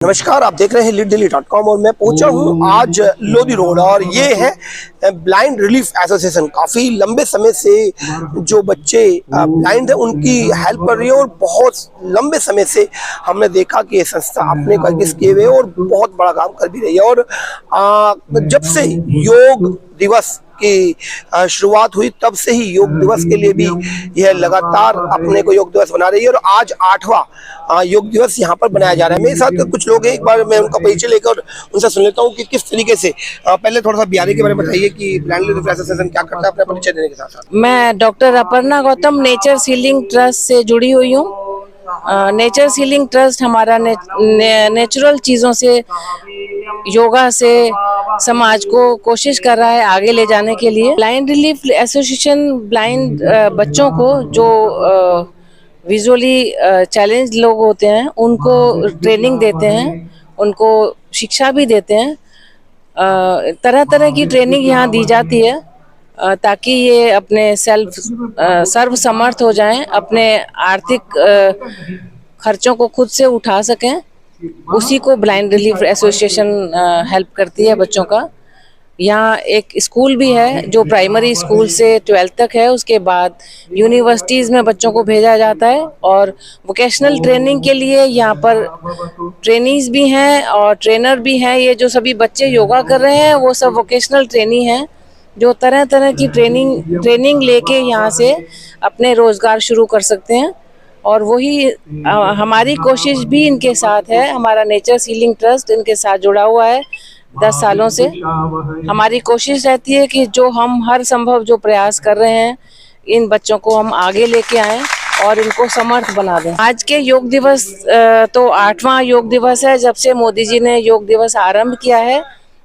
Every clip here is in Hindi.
नमस्कार, आप देख रहे हैं leaddaily.com और मैं पहुंचा हूं आज लोधी रोड और ये है ब्लाइंड रिलीफ एसोसिएशन। काफ़ी लंबे समय से जो बच्चे ब्लाइंड हैं उनकी हेल्प कर रही है और बहुत लंबे समय से हमने देखा कि ये संस्था अपने कोशिश किए हुए और बहुत बड़ा काम कर भी रही है। और जब से योग दिवस की शुरुआत हुई तब से ही योग दिवस के लिए भी यह लगातार अपने को योग दिवस बना रही है और आज 8वां योग दिवस यहाँ पर बनाया जा रहा है। मेरे साथ कुछ लोग हैं, एक बार मैं उनका परिचय लेकर उनसे सुन लेता हूँ कि किस तरीके से। पहले थोड़ा सा बिहारी के बारे में बताइए कि ब्लाइंड रिलीफ एसोसिएशन क्या करता है, अपना परिचय देने के साथ साथ। मैं doctor Aparna Gautam nature healing trust से जुड़ी हुई हूँ। नेचर हीलिंग ट्रस्ट हमारा नेचुरल चीज़ों से, योगा से समाज को कोशिश कर रहा है आगे ले जाने के लिए। ब्लाइंड रिलीफ एसोसिएशन ब्लाइंड बच्चों को जो विजुअली चैलेंज लोग होते हैं उनको ट्रेनिंग देते हैं, उनको शिक्षा भी देते हैं। तरह तरह की ट्रेनिंग यहाँ दी जाती है ताकि ये अपने सर्व समर्थ हो जाएं, अपने आर्थिक खर्चों को खुद से उठा सकें। उसी को ब्लाइंड रिलीफ एसोसिएशन हेल्प करती है बच्चों का। यहाँ एक स्कूल भी है जो प्राइमरी स्कूल से 12th तक है, उसके बाद यूनिवर्सिटीज़ में बच्चों को भेजा जाता है और वोकेशनल ट्रेनिंग के लिए यहाँ पर ट्रेनीज भी हैं और ट्रेनर भी हैं। ये जो सभी बच्चे योगा कर रहे हैं वो सब वोकेशनल ट्रेनी हैं जो तरह तरह की ट्रेनिंग लेके यहाँ से अपने रोज़गार शुरू कर सकते हैं। और वही हमारी कोशिश भी इनके साथ है। हमारा नेचर हीलिंग ट्रस्ट इनके साथ जुड़ा हुआ है 10 सालों से। हमारी कोशिश रहती है कि जो हम हर संभव जो प्रयास कर रहे हैं इन बच्चों को हम आगे लेके आएं और इनको समर्थ बना दें। आज के योग दिवस तो 8वां योग दिवस है जब से मोदी जी ने योग दिवस आरंभ किया है।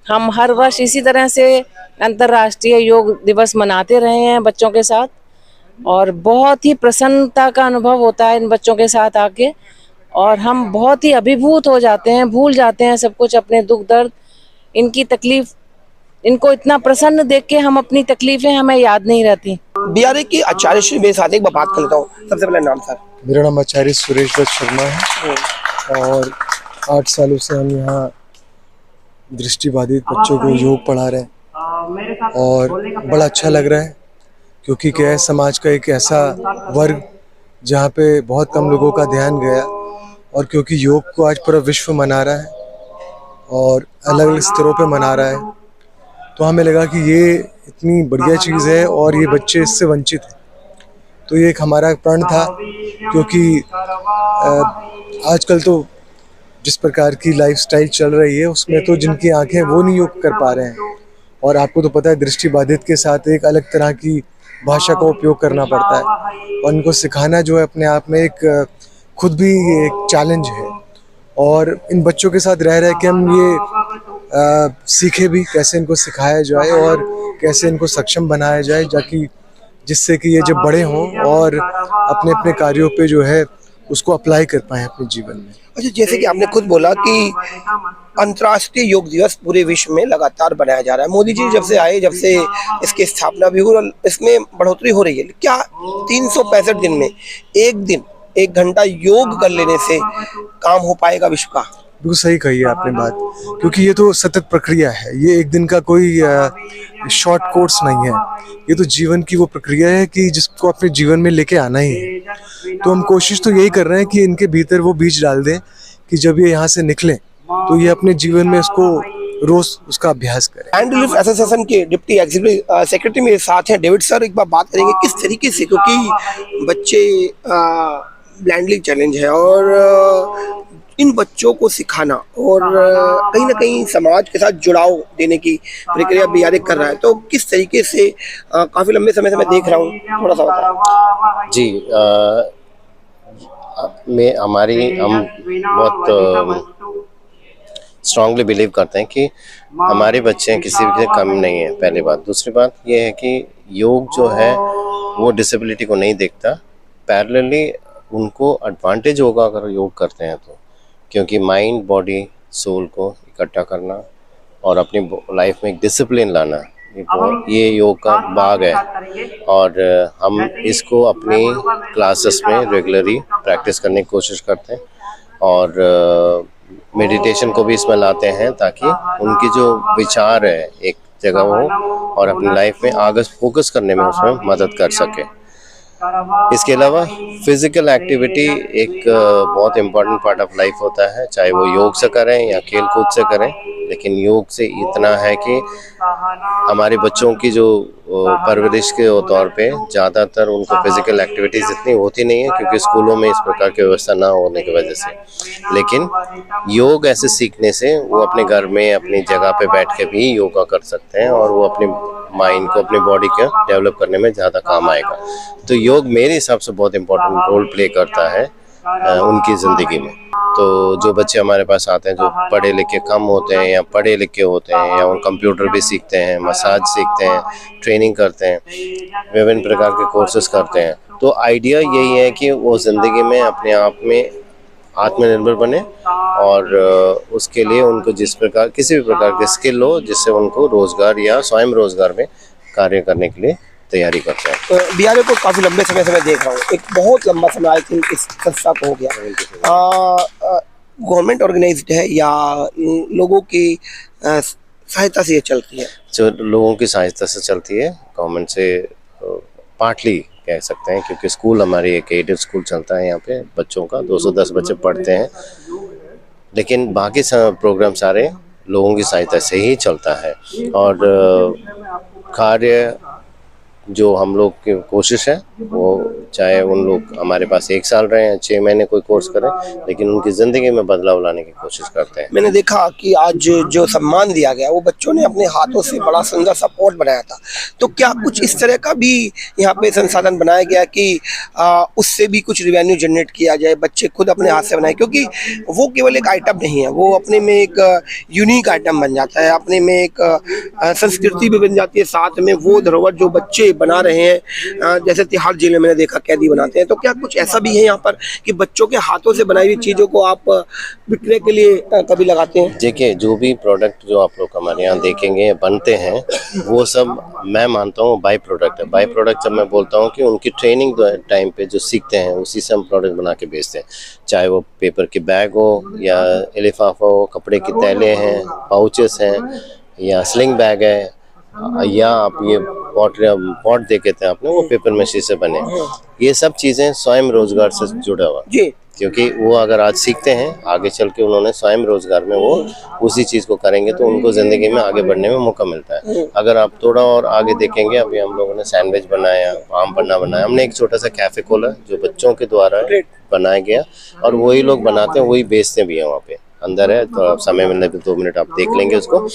हम हर वर्ष इसी तरह से अंतर्राष्ट्रीय योग दिवस मनाते रहे हैं बच्चों के साथ और बहुत ही प्रसन्नता का अनुभव होता है इन बच्चों के साथ आके और हम बहुत ही अभिभूत हो जाते हैं, भूल जाते हैं सब कुछ, अपने दुख दर्द, इनकी तकलीफ। इनको इतना प्रसन्न देख के हम अपनी तकलीफें हमें याद नहीं रहती। बिहारी की आचार्य श्री मेरे साथ एक बार बात कर लेता हूँ। सबसे पहले नाम सर। मेरा नाम आचार्य सुरेश दत्त शर्मा है और 8 सालों से हम यहाँ दृष्टिबाधित बच्चों को योग पढ़ा रहे हैं और बड़ा अच्छा लग रहा है क्योंकि क्या है, समाज का एक ऐसा वर्ग जहाँ पे बहुत कम लोगों का ध्यान गया और क्योंकि योग को आज पूरा विश्व मना रहा है और अलग अलग स्तरों पे मना रहा है, तो हमें लगा कि ये इतनी बढ़िया चीज़ है और ये बच्चे इससे वंचित हैं। तो ये एक हमारा प्रण था क्योंकि आजकल तो जिस प्रकार की लाइफस्टाइल चल रही है उसमें तो जिनकी आंखें वो नहीं योग कर पा रहे हैं और आपको तो पता है दृष्टिबाधित के साथ एक अलग तरह की भाषा का उपयोग करना पड़ता है और इनको सिखाना जो है अपने आप में एक खुद भी एक चैलेंज है। और इन बच्चों के साथ रह रहे कि हम ये सीखे भी कैसे इनको सिखाया जाए और कैसे इनको सक्षम बनाया जाए ताकि जिससे कि ये जब बड़े हों और अपने अपने कार्यों पे जो है उसको अप्लाई कर पाएँ अपने जीवन में। अच्छा, जैसे कि आपने खुद बोला कि अंतर्राष्ट्रीय योग दिवस पूरे विश्व में लगातार बनाया जा रहा है। मोदी जी जब से आए, जब से इसकी स्थापना भी हुई और इसमें बढ़ोतरी हो रही है, क्या 365 दिन में एक घंटा योग कर लेने से काम हो पाएगा विश्व का? बिल्कुल सही कही है आपने बात, क्योंकि ये तो सतत प्रक्रिया है, ये एक दिन का कोई शॉर्ट कोर्स नहीं है, ये तो जीवन की वो प्रक्रिया है कि जिसको अपने जीवन में लेके आना ही है। तो हम कोशिश तो यही कर रहे हैं कि इनके भीतर वो बीज डाल दें कि जब ये यहाँ से निकलें तो ये अपने जीवन में इसको रोज उसका अभ्यास करें। ब्लाइंड रिलीफ एसोसिएशन के डिप्टी एग्जीक्यूटिव सेक्रेटरी मेरे साथ हैं डेविड सर। एक बार बात करेंगे किस तरीके से, क्योंकि बच्चे ब्लाइंडली चैलेंज है और इन बच्चों को सिखाना और कहीं ना कहीं समाज के साथ जुड़ाव देने की प्रक्रिया बिहार कर रहा है, तो किस तरीके से काफी लंबे समय से मैं देख रहा हूँ, थोड़ा सा बताएं। जी, हम बहुत स्ट्रांगली बिलीव करते हैं कि हमारे बच्चे किसी भी कम नहीं है, पहली बात। दूसरी बात ये है कि योग जो है वो डिसेबिलिटी को नहीं देखता, पैरेलली उनको एडवांटेज होगा अगर योग करते हैं तो, क्योंकि माइंड बॉडी सोल को इकट्ठा करना और अपनी लाइफ में एक डिसिप्लिन लाना, ये योग का भाग है और हम इसको अपनी क्लासेस में रेगुलरली प्रैक्टिस करने की कोशिश करते हैं और मेडिटेशन को भी इसमें लाते हैं ताकि उनकी जो विचार है एक जगह हो और अपनी लाइफ में आगे फोकस करने में उसमें मदद कर सके। इसके अलावा फिजिकल एक्टिविटी एक बहुत इम्पोर्टेंट पार्ट ऑफ लाइफ होता है, चाहे वो योग से करें या खेल कूद से करें। लेकिन योग से इतना है कि हमारे बच्चों की जो परवरिश के तौर पे ज़्यादातर उनको फिजिकल एक्टिविटीज़ इतनी होती नहीं है क्योंकि स्कूलों में इस प्रकार की व्यवस्था ना होने की वजह से। लेकिन योग ऐसे सीखने से वो अपने घर में अपनी जगह पे बैठ के भी योगा कर सकते हैं और वो अपने माइंड को, अपनी बॉडी को डेवलप करने में ज़्यादा काम आएगा। तो योग मेरे हिसाब से बहुत इम्पोर्टेंट रोल प्ले करता है उनकी ज़िंदगी में। तो जो बच्चे हमारे पास आते हैं जो पढ़े लिखे कम होते हैं या पढ़े लिखे होते हैं या वो कंप्यूटर भी सीखते हैं, मसाज सीखते हैं, ट्रेनिंग करते हैं, विभिन्न प्रकार के कोर्सेज करते हैं, तो आइडिया यही है कि वो ज़िंदगी में अपने आप में आत्मनिर्भर बने और उसके लिए उनको जिस प्रकार किसी भी प्रकार के स्किल हो जिससे उनको रोज़गार या स्वयं रोज़गार में कार्य करने के लिए तैयारी करते हैं। तो बिहार को काफ़ी लंबे समय से मैं देख रहा हूँ, एक बहुत लंबा समय आई थिंक इस संस्था को हो गया। गवर्नमेंट ऑर्गेनाइज्ड है या लोगों की सहायता से ये चलती है? जो लोगों की सहायता से चलती है, गवर्नमेंट से पार्टली कह सकते हैं क्योंकि स्कूल हमारी एक एडेड स्कूल चलता है यहाँ पे बच्चों का, 210 बच्चे पढ़ते हैं। लेकिन बाकी प्रोग्राम सारे लोगों की सहायता से ही चलता है और कार्य जो हम लोग की कोशिश है वो चाहे उन लोग हमारे पास 1 साल रहे हैं, 6 महीने कोई कोर्स करें, लेकिन उनकी ज़िंदगी में बदलाव लाने की कोशिश करते हैं। मैंने देखा कि आज जो सम्मान दिया गया वो बच्चों ने अपने हाथों से बड़ा सुंदर सा पॉट बनाया था, तो क्या कुछ इस तरह का भी यहाँ पे संसाधन बनाया गया कि उससे भी कुछ रिवेन्यू जनरेट किया जाए, बच्चे खुद अपने हाथ से बनाए? क्योंकि वो केवल एक आइटम नहीं है, वो अपने में एक यूनिक आइटम बन जाता है, अपने में एक संस्कृति भी बन जाती है, साथ में वो धरोहर जो बच्चे बना रहे हैं, जैसे तिहाड़ जेल में मैंने देखा कैदी बनाते हैं, तो क्या कुछ ऐसा भी है यहाँ पर कि बच्चों के हाथों से बनाई हुई चीज़ों को आप विक्रय के लिए कभी लगाते हैं? देखिए, जो भी प्रोडक्ट जो आप लोग हमारे यहाँ देखेंगे बनते हैं वो सब मैं मानता हूँ बाई प्रोडक्ट है। बाई प्रोडक्ट जब मैं बोलता हूँ कि उनकी ट्रेनिंग टाइम पे जो सीखते हैं उसी से हम प्रोडक्ट बना के बेचते हैं, चाहे वो पेपर के बैग हो या लिफाफा हो, कपड़े की थैले हैं, पाउचेस हैं या स्लिंग बैग है या आप ये पॉट देखे थे आपने वो पेपर मशीन से बने, ये सब चीज़ें स्वयं रोजगार से जुड़ा हुआ जी। क्योंकि वो अगर आज सीखते हैं आगे चल के उन्होंने स्वयं रोजगार में वो उसी चीज़ को करेंगे तो उनको ज़िंदगी में आगे बढ़ने में मौका मिलता है। अगर आप थोड़ा और आगे देखेंगे, अभी हम लोगों ने सैंडविच बनाया, आम पन्ना बनाया, हमने एक छोटा सा कैफ़े खोला जो बच्चों के द्वारा बनाया गया और वही लोग बनाते हैं, वही बेचते भी हैं। वहाँ पे अंदर है तो आप समय मिलने पे 2 मिनट आप देख लेंगे उसको।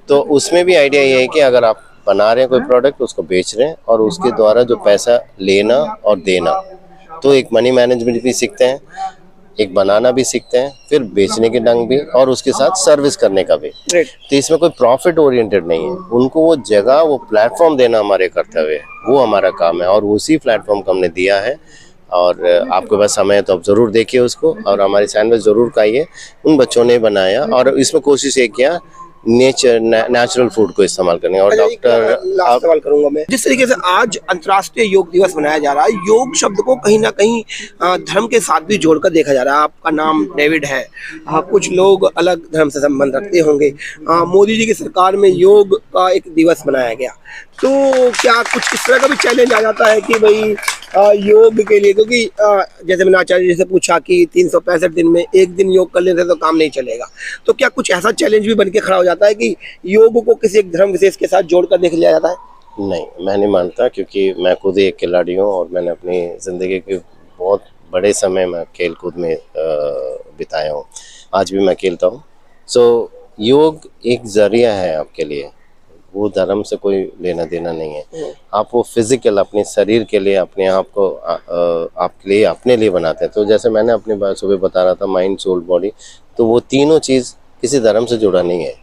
तो उसमें भी आइडिया ये है कि अगर आप बना रहे हैं कोई प्रोडक्ट उसको बेच रहे हैं और उसके द्वारा जो पैसा लेना और देना, तो एक मनी मैनेजमेंट भी सीखते हैं, एक बनाना भी सीखते हैं, फिर बेचने के ढंग भी और उसके साथ सर्विस करने का भी। तो इसमें कोई प्रॉफिट ओरिएंटेड नहीं है, उनको वो जगह वो प्लेटफॉर्म देना हमारे कर्तव्य है, वो हमारा काम है और उसी प्लेटफॉर्म को हमने दिया है। और आपके पास समय है तो आप ज़रूर देखिए उसको और हमारी सैंडविच ज़रूर खाइए। उन बच्चों ने बनाया और इसमें कोशिश ये किया नेचुरल फूड को इस्तेमाल करने। और डॉक्टर लास्ट सवाल करूंगा मैं, जिस तरीके से आज अंतर्राष्ट्रीय योग दिवस मनाया जा रहा है, योग शब्द को कहीं ना कहीं धर्म के साथ भी जोड़कर देखा जा रहा है। आपका नाम डेविड है, कुछ लोग अलग धर्म से संबंध रखते होंगे, मोदी जी की सरकार में योग का एक दिवस मनाया गया, तो क्या कुछ इस तरह का भी चैलेंज आ जाता है कि भाई योग के लिए, क्योंकि जैसे मैंने आचार्य जी से पूछा कि 365 दिन में एक दिन योग कर लेते तो काम नहीं चलेगा, तो क्या कुछ ऐसा चैलेंज भी बन के खड़ा हो जाता है कि योग को किसी एक धर्म विशेष के साथ जोड़कर देख लिया जाता है? नहीं, मैं नहीं मानता, क्योंकि मैं खुद ही एक खिलाड़ी हूँ और मैंने अपनी ज़िंदगी के बहुत बड़े समय में खेल कूद में बिताया हूँ, आज भी मैं खेलता हूँ। सो योग एक ज़रिया है आपके लिए, वो धर्म से कोई लेना देना नहीं है। आप वो फिजिकल अपने शरीर के लिए अपने आप को आपके लिए अपने लिए बनाते हैं। तो जैसे मैंने अपनी बात सुबह बता रहा था, माइंड सोल बॉडी, तो वो तीनों चीज़ किसी धर्म से जुड़ा नहीं है,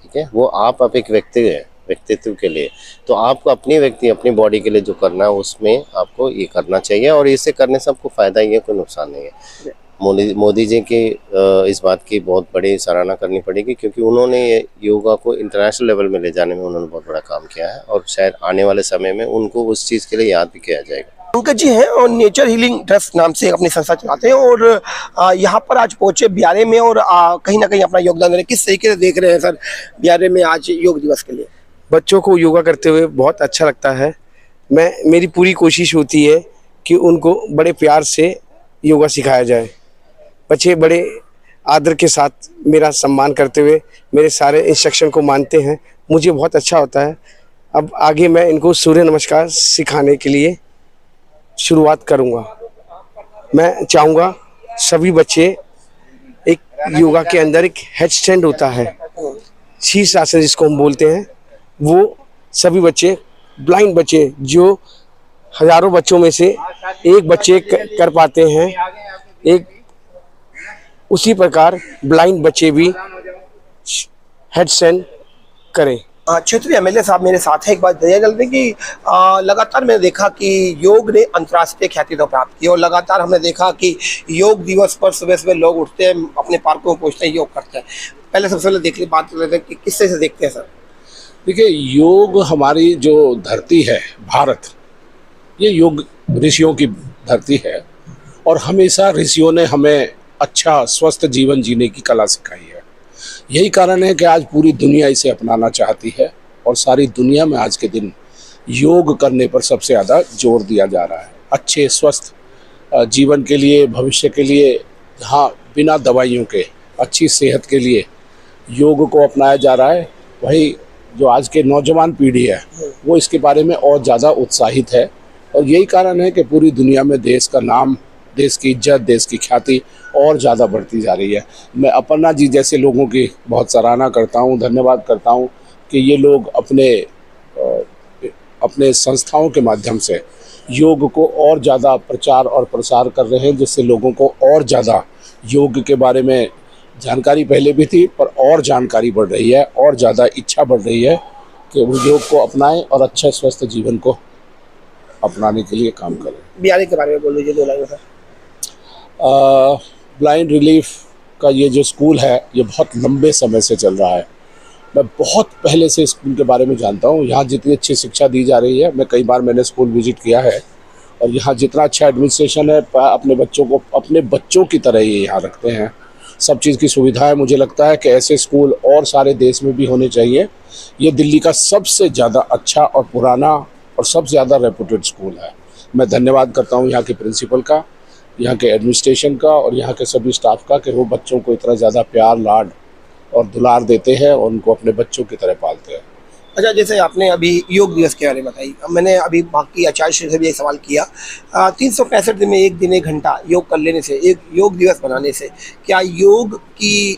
ठीक है। वो आप एक व्यक्ति है, व्यक्तित्व के लिए, तो आपको अपनी बॉडी के लिए जो करना है उसमें आपको ये करना चाहिए और इसे करने से आपको फ़ायदा ही है, कोई नुकसान नहीं है। मोदी जी की इस बात की बहुत बड़ी सराहना करनी पड़ेगी, क्योंकि उन्होंने ये योगा को इंटरनेशनल लेवल में ले जाने में उन्होंने बहुत बड़ा काम किया है और शायद आने वाले समय में उनको उस चीज़ के लिए याद भी किया जाएगा। पंकज जी हैं और नेचर हीलिंग ट्रस्ट नाम से अपनी संस्था चलाते हैं और यहाँ पर आज पहुंचे ब्यारे में और कहीं ना कहीं अपना योगदान दे रहे हैं। किस तरीके से देख रहे हैं सर ब्यारे में आज योग दिवस के लिए? बच्चों को योगा करते हुए बहुत अच्छा लगता है। मेरी पूरी कोशिश होती है कि उनको बड़े प्यार से योगा सिखाया जाए। बच्चे बड़े आदर के साथ मेरा सम्मान करते हुए मेरे सारे इंस्ट्रक्शन को मानते हैं, मुझे बहुत अच्छा होता है। अब आगे मैं इनको सूर्य नमस्कार सिखाने के लिए शुरुआत करूँगा। मैं चाहूँगा सभी बच्चे एक योगा के अंदर एक हेड स्टैंड होता है, शीर्ष आसन जिसको हम बोलते हैं, वो सभी बच्चे, ब्लाइंड बच्चे जो हजारों बच्चों में से एक बच्चे कर पाते हैं, एक उसी प्रकार ब्लाइंड बच्चे भी हेड स्टैंड करें। क्षेत्रीय एमएलए साहब मेरे साथ हैं। एक बात बताइए जल्दी कि लगातार मैंने देखा कि योग ने अंतर्राष्ट्रीय ख्याति तो प्राप्त की और लगातार हमने देखा कि योग दिवस पर सुबह सुबह लोग उठते हैं, अपने पार्कों में पहुंचते हैं, योग करते हैं। पहले सबसे पहले बात कर लेते हैं कि किस तरह से देखते हैं सर? देखिए, योग हमारी जो धरती है भारत, ये योग ऋषियों की धरती है और हमेशा ऋषियों ने हमें अच्छा स्वस्थ जीवन जीने की कला सिखाई है। यही कारण है कि आज पूरी दुनिया इसे अपनाना चाहती है और सारी दुनिया में आज के दिन योग करने पर सबसे ज़्यादा जोर दिया जा रहा है। अच्छे स्वस्थ जीवन के लिए, भविष्य के लिए, जहाँ बिना दवाइयों के अच्छी सेहत के लिए योग को अपनाया जा रहा है, वही जो आज के नौजवान पीढ़ी है वो इसके बारे में और ज़्यादा उत्साहित है। और यही कारण है कि पूरी दुनिया में देश का नाम, देश की इज्जत, देश की ख्याति और ज़्यादा बढ़ती जा रही है। मैं अपर्णा जी जैसे लोगों की बहुत सराहना करता हूँ, धन्यवाद करता हूँ कि ये लोग अपने संस्थाओं के माध्यम से योग को और ज़्यादा प्रचार और प्रसार कर रहे हैं, जिससे लोगों को और ज़्यादा योग के बारे में जानकारी पहले भी थी पर और जानकारी बढ़ रही है और ज़्यादा इच्छा बढ़ रही है कि वो योग को अपनाएं और अच्छा स्वस्थ जीवन को अपनाने के लिए काम करें। ब्यारे के बारे में बोल दीजिए 2 लाइन सर। ब्लाइंड रिलीफ का ये जो स्कूल है ये बहुत लंबे समय से चल रहा है। मैं बहुत पहले से स्कूल के बारे में जानता हूँ। यहाँ जितनी अच्छी शिक्षा दी जा रही है, मैंने स्कूल विजिट किया है और यहाँ जितना अच्छा एडमिनिस्ट्रेशन है, अपने बच्चों को अपने बच्चों की तरह ये यहाँ रखते हैं। सब चीज़ की सुविधा है। मुझे लगता है कि ऐसे स्कूल और सारे देश में भी होने चाहिए। ये दिल्ली का सबसे ज़्यादा अच्छा और पुराना और सबसे ज़्यादा रेपुटेड स्कूल है। मैं धन्यवाद करता हूँ यहाँ के प्रिंसिपल का, यहाँ के एडमिनिस्ट्रेशन का और यहाँ के सभी स्टाफ का कि वो बच्चों को इतना ज़्यादा प्यार, लाड और दुलार देते हैं और उनको अपने बच्चों की तरह पालते हैं। अच्छा, जैसे आपने अभी योग दिवस के बारे में बताई, मैंने अभी बाकी आचार्य श्री से भी एक सवाल किया। 365 दिन में एक दिन 1 घंटा योग कर लेने से, एक योग दिवस बनाने से क्या योग की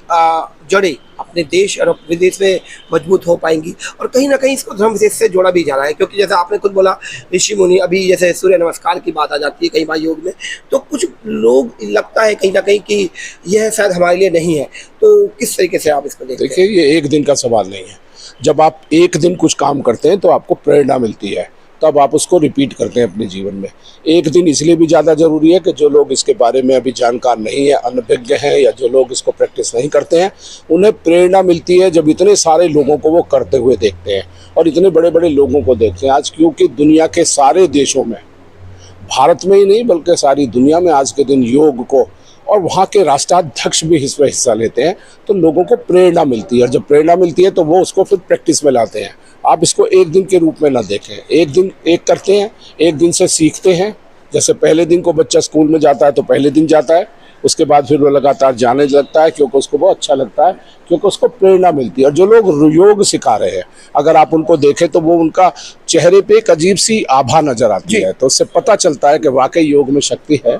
जड़ें अपने देश और विदेश में मजबूत हो पाएंगी? और कहीं ना कहीं इसको धर्म विशेष से जोड़ा भी जा रहा है, क्योंकि जैसे आपने खुद बोला ऋषि मुनि, अभी जैसे सूर्य नमस्कार की बात आ जाती है कई बार योग में, तो कुछ लोग लगता है कहीं ना कहीं कि यह शायद हमारे लिए नहीं है। तो किस तरीके से आप इसको देखते हैं? देखिए, ये एक दिन का सवाल नहीं है। जब आप एक दिन कुछ काम करते हैं तो आपको प्रेरणा मिलती है, तब आप उसको रिपीट करते हैं अपने जीवन में। एक दिन इसलिए भी ज़्यादा ज़रूरी है कि जो लोग इसके बारे में अभी जानकार नहीं है, अनभिज्ञ हैं, या जो लोग इसको प्रैक्टिस नहीं करते हैं, उन्हें प्रेरणा मिलती है जब इतने सारे लोगों को वो करते हुए देखते हैं और इतने बड़े बड़े लोगों को देखते हैं। आज क्योंकि दुनिया के सारे देशों में, भारत में ही नहीं बल्कि सारी दुनिया में आज के दिन योग को, और वहाँ के राष्ट्राध्यक्ष भी इसमें हिस्सा लेते हैं, तो लोगों को प्रेरणा मिलती है और जब प्रेरणा मिलती है तो वो उसको फिर प्रैक्टिस में लाते हैं। आप इसको एक दिन के रूप में ना देखें। एक दिन एक करते हैं, एक दिन से सीखते हैं। जैसे पहले दिन को बच्चा स्कूल में जाता है तो पहले दिन जाता है, उसके बाद फिर वो लगातार जाने लगता है क्योंकि उसको वो अच्छा लगता है, क्योंकि उसको प्रेरणा मिलती है। और जो लोग योग सिखा रहे हैं, अगर आप उनको देखें तो वो उनका चेहरे पे एक अजीब सी आभा नजर आती है, तो उससे पता चलता है कि वाकई योग में शक्ति है,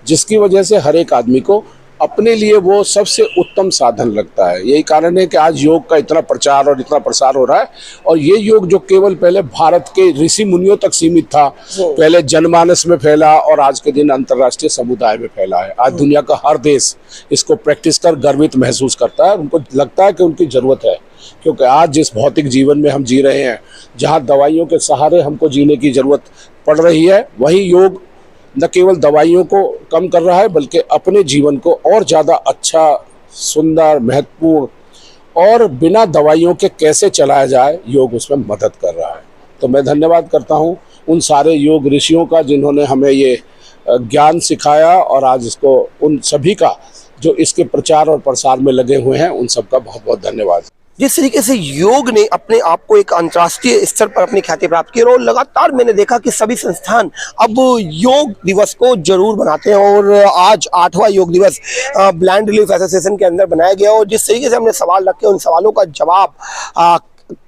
जिसकी वजह से हर एक आदमी को अपने लिए वो सबसे उत्तम साधन लगता है। यही कारण है कि आज योग का इतना प्रचार और इतना प्रसार हो रहा है। और ये योग जो केवल पहले भारत के ऋषि मुनियों तक सीमित था, पहले जनमानस में फैला और आज के दिन अंतर्राष्ट्रीय समुदाय में फैला है। आज दुनिया का हर देश इसको प्रैक्टिस कर गर्वित महसूस करता है। उनको लगता है कि उनकी ज़रूरत है, क्योंकि आज जिस भौतिक जीवन में हम जी रहे हैं, जहाँ दवाइयों के सहारे हमको जीने की ज़रूरत पड़ रही है, वही योग न केवल दवाइयों को कम कर रहा है बल्कि अपने जीवन को और ज़्यादा अच्छा, सुंदर, महत्वपूर्ण और बिना दवाइयों के कैसे चलाया जाए, योग उसमें मदद कर रहा है। तो मैं धन्यवाद करता हूँ उन सारे योग ऋषियों का जिन्होंने हमें ये ज्ञान सिखाया, और आज इसको उन सभी का जो इसके प्रचार और प्रसार में लगे हुए हैं, उन सबका बहुत बहुत धन्यवाद। जिस तरीके से योग ने अपने आप को एक अंतर्राष्ट्रीय स्तर पर अपनी ख्याति प्राप्त की, और लगातार मैंने देखा कि सभी संस्थान अब योग दिवस को जरूर बनाते हैं, और आज 8वां योग दिवस ब्लाइंड रिलीफ एसोसिएशन के अंदर बनाया गया। और जिस तरीके से हमने सवाल रखे, उन सवालों का जवाब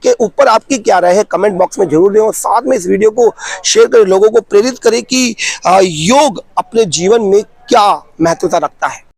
के ऊपर आपकी क्या राय है कमेंट बॉक्स में जरूर दें, और साथ में इस वीडियो को शेयर करें, लोगों को प्रेरित करें कि योग अपने जीवन में क्या महत्वता रखता है।